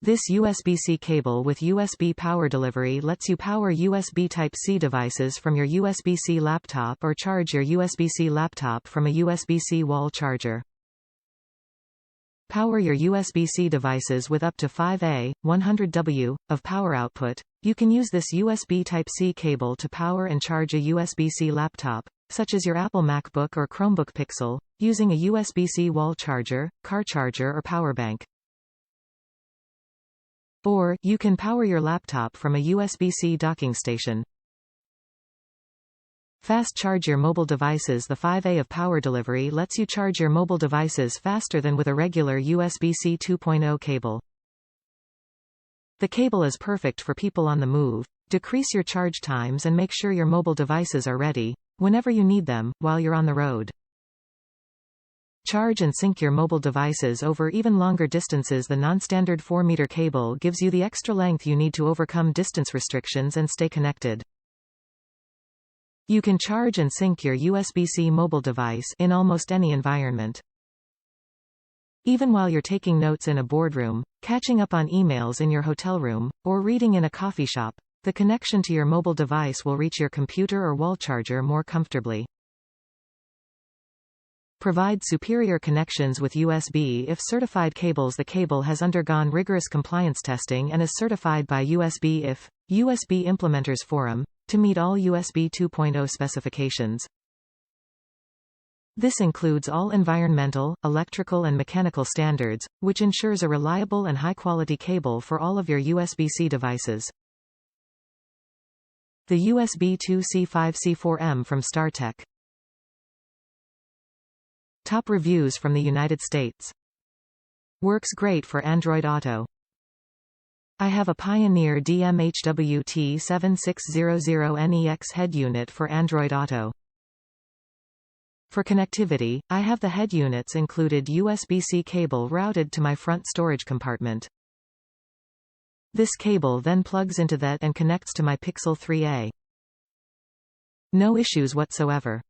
This USB-C cable with USB power delivery lets you power USB Type-C devices from your USB-C laptop or charge your USB-C laptop from a USB-C wall charger. Power your USB-C devices with up to 5A, 100W, of power output. You can use this USB Type-C cable to power and charge a USB-C laptop, such as your Apple MacBook or Chromebook Pixel, using a USB-C wall charger, car charger or power bank. Or, you can power your laptop from a USB-C docking station. Fast charge your mobile devices. The 5A of power delivery lets you charge your mobile devices faster than with a regular USB-C 2.0 cable. The cable is perfect for people on the move. Decrease your charge times and make sure your mobile devices are ready, whenever you need them, while you're on the road. Charge and sync your mobile devices over even longer distances. The non-standard 4-meter cable gives you the extra length you need to overcome distance restrictions and stay connected. You can charge and sync your USB-C mobile device in almost any environment. Even while you're taking notes in a boardroom, catching up on emails in your hotel room, or reading in a coffee shop, the connection to your mobile device will reach your computer or wall charger more comfortably. Provide superior connections with USB if certified cables. The cable has undergone rigorous compliance testing and is certified by USB if USB Implementers Forum to meet all USB 2.0 specifications. This includes all environmental, electrical and mechanical standards, which ensures a reliable and high-quality cable for all of your USB-C devices. The USB 2C5C4M from StarTech. Top reviews from the United States. Works great for Android Auto. I have a Pioneer DMH-WT7600NEX head unit for Android Auto. For connectivity, I have the head unit's included USB-C cable routed to my front storage compartment. This cable then plugs into that and connects to my Pixel 3a. No issues whatsoever.